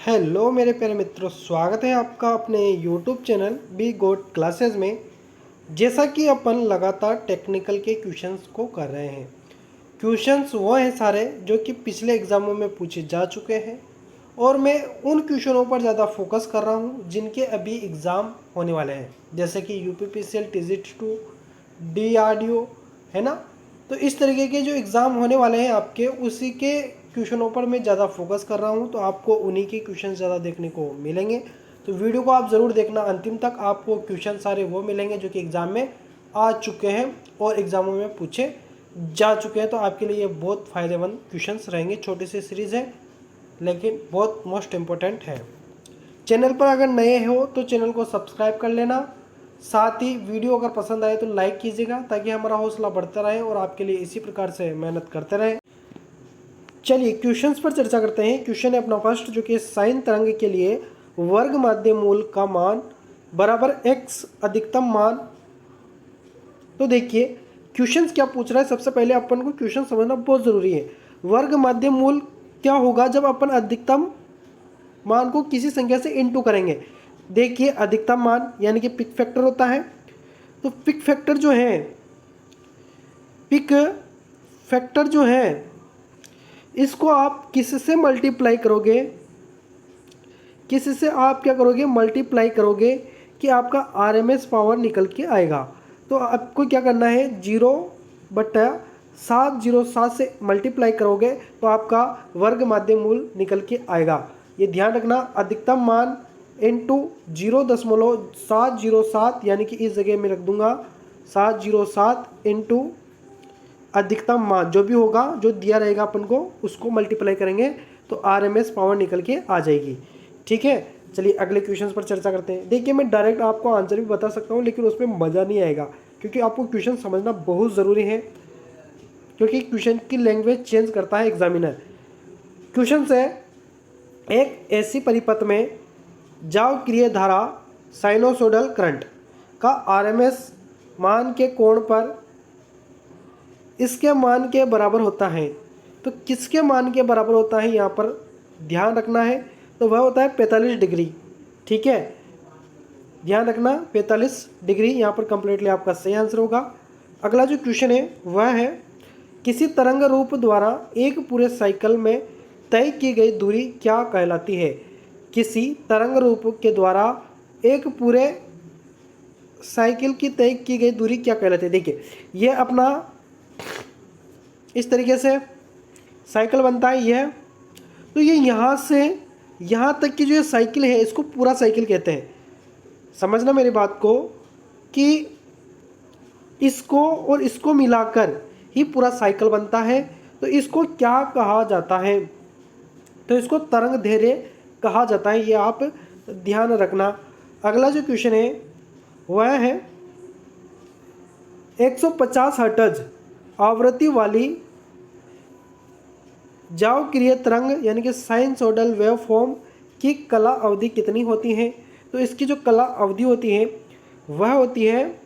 Hello मेरे प्यारे मित्रों, स्वागत है आपका अपने यूट्यूब चैनल बी गोट क्लासेस में। जैसा कि अपन लगातार टेक्निकल के क्वेश्चंस को कर रहे हैं। क्वेश्चंस वो हैं सारे जो कि पिछले एग्ज़ामों में पूछे जा चुके हैं और मैं उन क्वेश्चनों पर ज़्यादा फोकस कर रहा हूँ जिनके अभी एग्ज़ाम होने वाले हैं, जैसे कि यूपीपीसीएल TZT2 DRDO, है ना। तो इस तरीके के जो एग्ज़ाम होने वाले हैं आपके, उसी के क्वेश्चनों पर मैं ज़्यादा फोकस कर रहा हूँ, तो आपको उन्हीं के क्वेश्चन ज़्यादा देखने को मिलेंगे। तो वीडियो को आप ज़रूर देखना अंतिम तक, आपको क्वेश्चन सारे वो मिलेंगे जो कि एग्ज़ाम में आ चुके हैं और एग्ज़ामों में पूछे जा चुके हैं। तो आपके लिए ये बहुत फ़ायदेमंद क्वेश्चंस रहेंगे। छोटी सी सीरीज़ है लेकिन बहुत मोस्ट इम्पोर्टेंट है। चैनल पर अगर नए हो तो चैनल को सब्सक्राइब कर लेना, साथ ही वीडियो अगर पसंद आए तो लाइक कीजिएगा ताकि हमारा हौसला बढ़ता रहे और आपके लिए इसी प्रकार से मेहनत करते रहें। चलिए क्वेश्चंस पर चर्चा करते हैं। क्वेश्चन है अपना फर्स्ट, जो कि साइन तरंग के लिए वर्ग माध्य मूल का मान बराबर x अधिकतम मान। तो देखिए क्वेश्चन क्या पूछ रहा है। सबसे पहले अपन को क्वेश्चन समझना बहुत ज़रूरी है। वर्ग माध्य मूल क्या होगा जब अपन अधिकतम मान को किसी संख्या से इनटू करेंगे। देखिए अधिकतम मान यानी कि पिक फैक्टर होता है। तो पिक फैक्टर जो है इसको आप किससे मल्टीप्लाई करोगे, किससे आप क्या करोगे, मल्टीप्लाई करोगे कि आपका आरएमएस पावर निकल के आएगा। तो आपको क्या करना है, 0/707 से मल्टीप्लाई करोगे तो आपका वर्ग माध्य मूल निकल के आएगा। ये ध्यान रखना, अधिकतम मान इंटू 0.707, यानी कि इस जगह में रख दूंगा 707 इंटू अधिकतम मान जो भी होगा, जो दिया रहेगा अपन को उसको मल्टीप्लाई करेंगे तो आरएमएस पावर निकल के आ जाएगी। ठीक है, चलिए अगले क्वेश्चन पर चर्चा करते हैं। देखिए मैं डायरेक्ट आपको आंसर भी बता सकता हूँ लेकिन उसमें मज़ा नहीं आएगा, क्योंकि आपको क्वेश्चन समझना बहुत ज़रूरी है, क्योंकि क्वेश्चन की लैंग्वेज चेंज करता है एग्जामिनर। क्वेश्चन है, एक ऐसी परिपथ में जावक्रिय धारा साइनोसोडल करंट का आरएमएस मान के कोण पर इसके मान के बराबर होता है। तो किसके मान के बराबर होता है यहाँ पर ध्यान रखना है, तो वह होता है 45 डिग्री। ठीक है, ध्यान रखना 45 डिग्री यहाँ पर कंप्लीटली आपका सही आंसर होगा। अगला जो क्वेश्चन है वह है, किसी तरंग रूप द्वारा एक पूरे साइकिल में तय की गई दूरी क्या कहलाती है। किसी तरंग रूप के द्वारा एक पूरे साइकिल की तय की गई दूरी क्या कहलाती है। देखिए ये अपना इस तरीके से साइकिल बनता है यह। तो ये यहाँ से यहाँ तक की जो ये साइकिल है इसको पूरा साइकिल कहते हैं। समझना मेरी बात को कि इसको और इसको मिलाकर ही पूरा साइकिल बनता है। तो इसको क्या कहा जाता है, तो इसको तरंग दैर्ध्य कहा जाता है, ये आप ध्यान रखना। अगला जो क्वेश्चन है वह है, 150 हर्ट्ज आवृत्ति वाली जावक्रिय तरंग यानी कि साइनसोइडल वेवफॉर्म की कला अवधि कितनी होती है। तो इसकी जो कला अवधि होती है वह होती है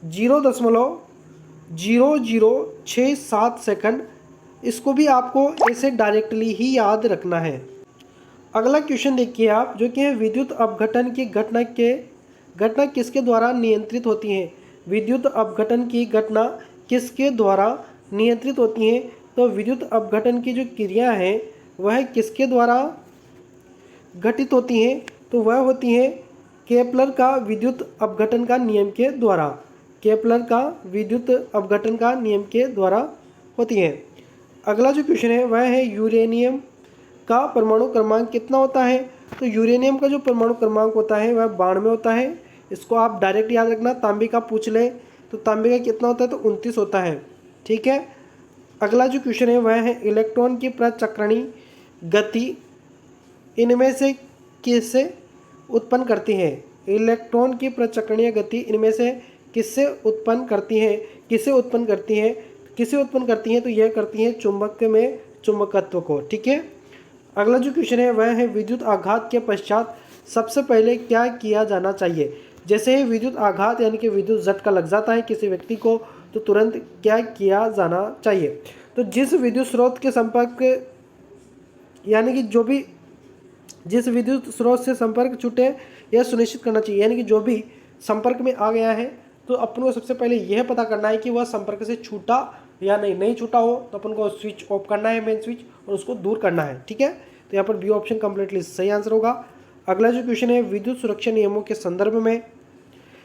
0.0067 सेकंड। इसको भी आपको ऐसे डायरेक्टली ही याद रखना है। अगला क्वेश्चन देखिए आप, जो कि है विद्युत अपघटन की घटना किसके द्वारा नियंत्रित होती है। विद्युत अपघटन की घटना किसके द्वारा नियंत्रित होती है। तो विद्युत अपघटन की जो क्रिया है वह किसके द्वारा घटित होती है, तो वह होती है केपलर का विद्युत अपघटन का नियम के द्वारा। केपलर का विद्युत अपघटन का नियम के द्वारा होती है। अगला जो क्वेश्चन है वह है, यूरेनियम का परमाणु क्रमांक कितना होता है। तो यूरेनियम का जो परमाणु क्रमांक होता है वह 92 होता है। इसको आप डायरेक्ट याद रखना। तांबे का पूछ ले तो तांबे का कितना होता है, तो 29 होता है। ठीक है, अगला जो क्वेश्चन है वह है, इलेक्ट्रॉन की प्रचक्रणीय गति इनमें से किससे उत्पन्न करती है। इलेक्ट्रॉन की प्रचक्रणीय गति इनमें से किससे उत्पन्न करती है, किसे उत्पन्न करती है, किसे उत्पन्न करती है, तो यह करती है चुंबक में चुंबकत्व को। ठीक है, अगला जो क्वेश्चन है वह है, विद्युत आघात के पश्चात सबसे पहले क्या किया जाना चाहिए। जैसे ही विद्युत आघात यानी कि विद्युत झटका लग जाता है किसी व्यक्ति को, तो तुरंत क्या किया जाना चाहिए। तो जिस विद्युत स्रोत के संपर्क यानी कि जो भी जिस विद्युत स्रोत से संपर्क छूटे यह सुनिश्चित करना चाहिए, यानी कि जो भी संपर्क में आ गया है तो अपन को सबसे पहले यह पता करना है कि वह संपर्क से छूटा या नहीं छूटा हो तो अपन को स्विच ऑफ करना है, मेन स्विच, और उसको दूर करना है। ठीक है, तो यहाँ पर बी ऑप्शन कंप्लीटली सही आंसर होगा। अगला जो क्वेश्चन है, विद्युत सुरक्षा नियमों के संदर्भ में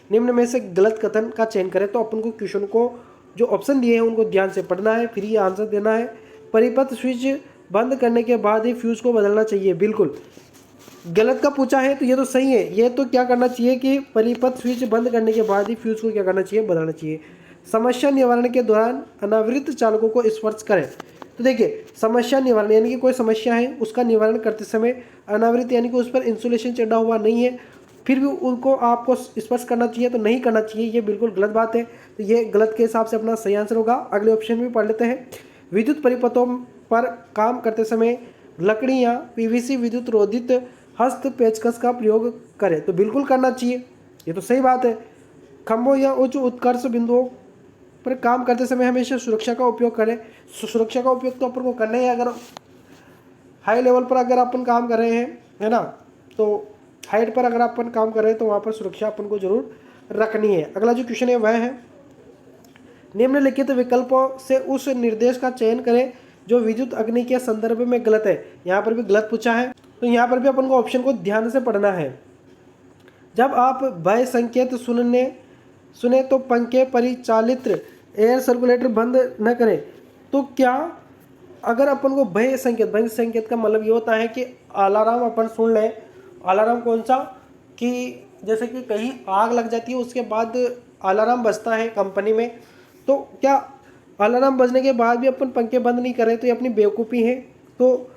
निम्न में से गलत कथन का चयन करें। तो अपन को क्वेश्चन को जो ऑप्शन दिए हैं उनको ध्यान से पढ़ना है, फिर ये आंसर देना है। परिपथ स्विच बंद करने के बाद ही फ्यूज को बदलना चाहिए, बिल्कुल गलत का पूछा है तो ये तो सही है। ये तो क्या करना चाहिए कि परिपथ स्विच बंद करने के बाद ही फ्यूज को क्या करना चाहिए, बदलना चाहिए। समस्या निवारण के दौरान अनावृत चालकों को स्पर्श करें। तो देखिए समस्या निवारण यानी कि कोई समस्या है उसका निवारण करते समय अनावृत यानी कि उस पर इंसुलेशन चढ़ा हुआ नहीं है फिर भी उनको आपको स्पर्श करना चाहिए तो नहीं करना चाहिए, ये बिल्कुल गलत बात है। तो ये गलत के हिसाब से अपना सही आंसर होगा। अगले ऑप्शन भी पढ़ लेते हैं। विद्युत परिपथों पर काम करते समय लकड़ी या पीवीसी विद्युत रोधित हस्त पेचकस का प्रयोग करें। तो बिल्कुल करना चाहिए, ये तो सही बात है। खंभों या उच्च उत्कर्ष बिंदुओं पर काम करते समय हमेशा सुरक्षा का उपयोग करें। सुरक्षा का उपयोग तो अपन को करना है, अगर हाई लेवल पर अगर अपन काम कर रहे हैं, है ना, तो हाइट पर अगर अपन काम कर रहे हैं तो वहाँ पर सुरक्षा अपन को जरूर रखनी है। अगला जो क्वेश्चन है वह है, निम्नलिखित विकल्पों से उस निर्देश का चयन करें जो विद्युत अग्नि के संदर्भ में गलत है। यहाँ पर भी गलत पूछा है तो यहाँ पर भी अपन को ऑप्शन को ध्यान से पढ़ना है। जब आप भय संकेत सुने तो पंखे परिचालित एयर सर्कुलेटर बंद न करें। तो क्या अगर अपन को भय संकेत का मतलब ये होता है कि अलार्म अपन सुन लें। अलार्म कौन सा, कि जैसे कि कहीं आग लग जाती है उसके बाद अलार्म बजता है कंपनी में, तो क्या अलार्म बजने के बाद भी अपन पंखे बंद नहीं करें तो ये अपनी बेवकूफ़ी है। तो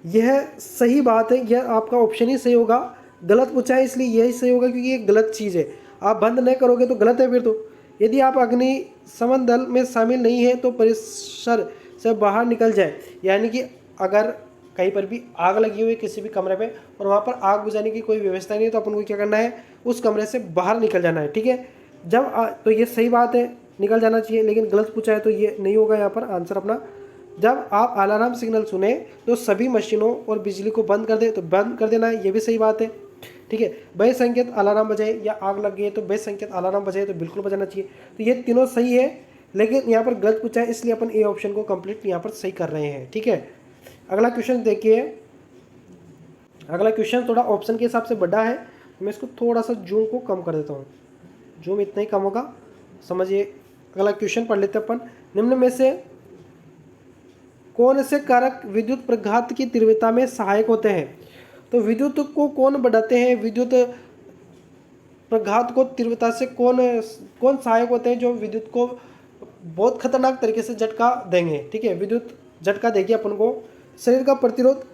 यह सही बात है, यह आपका ऑप्शन ही सही होगा। गलत पूछा है इसलिए यही सही होगा क्योंकि ये गलत चीज़ है। आप बंद नहीं करोगे तो गलत है। फिर तो यदि आप अग्निशमन दल में शामिल नहीं है तो परिसर से बाहर निकल जाए, यानी कि अगर कहीं पर भी आग लगी हुई है किसी भी कमरे में और वहाँ पर आग बुझाने की कोई व्यवस्था नहीं है तो अपन को क्या करना है, उस कमरे से बाहर निकल जाना है। ठीक है, तो ये सही बात है, निकल जाना चाहिए। लेकिन गलत पूछा है तो ये नहीं होगा यहाँ पर आंसर अपना। जब आप अलार्म सिग्नल सुने तो सभी मशीनों और बिजली को बंद कर दे, तो बंद कर देना है, ये भी सही बात है। ठीक है, भय संकेत अलार्म बजाए या आग लग गई है तो भय संकेत अलार्म बजाए तो बिल्कुल बजाना चाहिए। तो ये तीनों सही है, लेकिन यहाँ पर गलत पूछा है इसलिए अपन ए ऑप्शन को कंप्लीट यहाँ पर सही कर रहे हैं। ठीक है, अगला क्वेश्चन देखिए। अगला क्वेश्चन थोड़ा ऑप्शन के हिसाब से बड़ा है, मैं इसको थोड़ा सा जूम को कम कर देता हूँ। जूम इतना ही कम होगा, समझिए। अगला क्वेश्चन पढ़ लेते हैं अपन। निम्न में से कौन से कारक विद्युत प्रघात की तीव्रता में सहायक होते हैं। तो विद्युत को कौन बढ़ाते हैं, विद्युत प्रघात को तीव्रता से कौन सहायक होते हैं जो विद्युत को बहुत खतरनाक तरीके से झटका देंगे। ठीक है, विद्युत झटका देगी अपन को। शरीर का प्रतिरोध,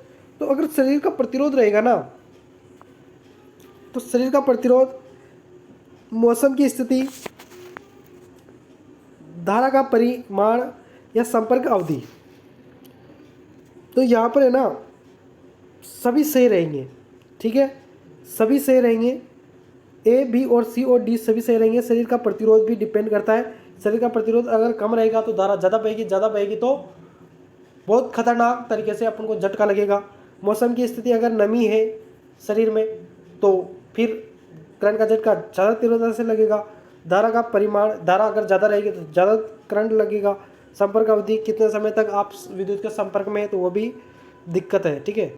तो अगर शरीर का प्रतिरोध रहेगा ना तो शरीर का प्रतिरोध, मौसम की स्थिति, धारा का परिमाण या संपर्क अवधि, तो यहाँ पर है ना सभी सही रहेंगे। ठीक है, सभी सही रहेंगे, ए बी और सी और डी सभी सही रहेंगे। शरीर का प्रतिरोध भी डिपेंड करता है। शरीर का प्रतिरोध अगर कम रहेगा तो धारा ज़्यादा बहेगी तो बहुत खतरनाक तरीके से अपन को झटका लगेगा। मौसम की स्थिति, अगर नमी है शरीर में तो फिर करंट का झटका ज़्यादा तीव्रता से लगेगा। धारा का परिमाण, धारा अगर ज़्यादा रहेगी तो ज़्यादा करंट लगेगा। संपर्क अवधि, कितने समय तक आप विद्युत के संपर्क में है तो वो भी दिक्कत है। ठीक है,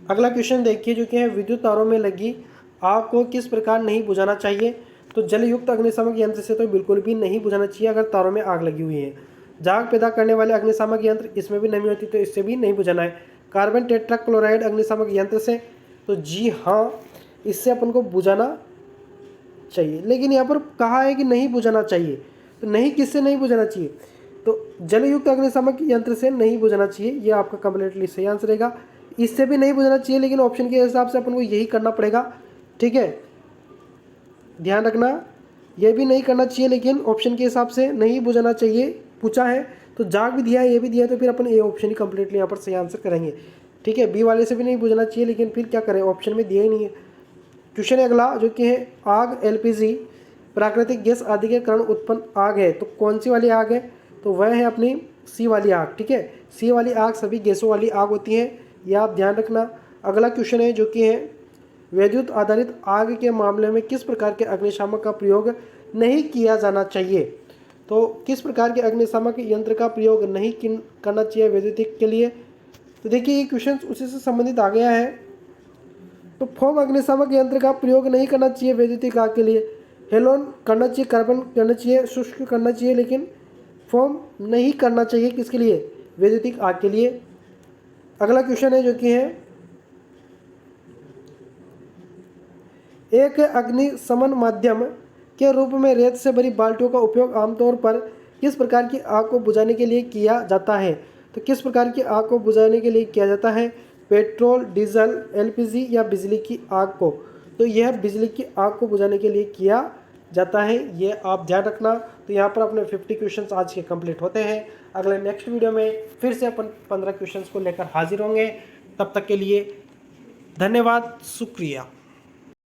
अगला क्वेश्चन देखिए जो कि है, विद्युत तारों में लगी आग को किस प्रकार नहीं बुझाना चाहिए। तो जलयुक्त अग्निशामक यंत्र से तो बिल्कुल भी नहीं बुझाना चाहिए अगर तारों में आग लगी हुई है। झाग पैदा करने वाले अग्निशामक यंत्र, इसमें भी नमी होती तो इससे भी नहीं बुझाना है। कार्बन टेट्राक्लोराइड अग्निशामक यंत्र से, तो जी हाँ इससे अपन को बुझाना चाहिए। लेकिन यहाँ पर कहा है कि नहीं बुझाना चाहिए, तो नहीं किससे नहीं बुझाना चाहिए, तो जलयुक्त अग्निशामक यंत्र से नहीं बुझाना चाहिए। ये आपका कंप्लीटली सही आंसर रहेगा। इससे भी नहीं बुझाना चाहिए लेकिन ऑप्शन के हिसाब से अपन को यही करना पड़ेगा। ठीक है, ध्यान रखना, ये भी नहीं करना चाहिए लेकिन ऑप्शन के हिसाब से नहीं बुझाना चाहिए पूछा है। तो जाग भी दिया है, ये भी दिया है, तो फिर अपन ये ऑप्शन ही कंप्लीटली यहाँ पर सही आंसर करेंगे। ठीक है, बी वाले से भी नहीं बुझाना चाहिए लेकिन फिर क्या करें, ऑप्शन में दिया ही नहीं है। क्वेश्चन अगला जो कि है, आग एलपीजी प्राकृतिक गैस आदि के कारण उत्पन्न आग है, तो कौन सी वाली आग है, तो वह है अपनी सी वाली आग। ठीक है, सी वाली आग सभी गैसों वाली आग होती है, ये आप ध्यान रखना। अगला क्वेश्चन है जो कि है विद्युत आधारित आग के मामले में किस प्रकार के अग्निशामक का प्रयोग नहीं किया जाना चाहिए। तो किस प्रकार के अग्निशामक यंत्र का प्रयोग नहीं करना चाहिए वैद्युतिक के लिए। तो देखिए ये क्वेश्चन उसी से संबंधित आ गया है। तो फोम अग्निशामक यंत्र का प्रयोग नहीं करना चाहिए वैद्युतिक आग के लिए। हेलोन करना चाहिए, कार्बन करना चाहिए, शुष्क करना चाहिए, लेकिन फोम नहीं करना चाहिए किसके लिए, वैद्युतिक आग के लिए। अगला क्वेश्चन है जो कि है एक अग्निशमन माध्यम के रूप में रेत से भरी बाल्टियों का उपयोग आमतौर पर किस प्रकार की आग को बुझाने के लिए किया जाता है। तो किस प्रकार की आग को बुझाने के लिए किया जाता है, पेट्रोल, डीजल, एलपीजी या बिजली की आग को। तो यह बिजली की आग को बुझाने के लिए किया जाता है, ये आप ध्यान रखना। तो यहाँ पर अपने 50 क्वेश्चंस आज के कंप्लीट होते हैं। अगले नेक्स्ट वीडियो में फिर से अपन 15 क्वेश्चंस को लेकर हाजिर होंगे। तब तक के लिए धन्यवाद, शुक्रिया।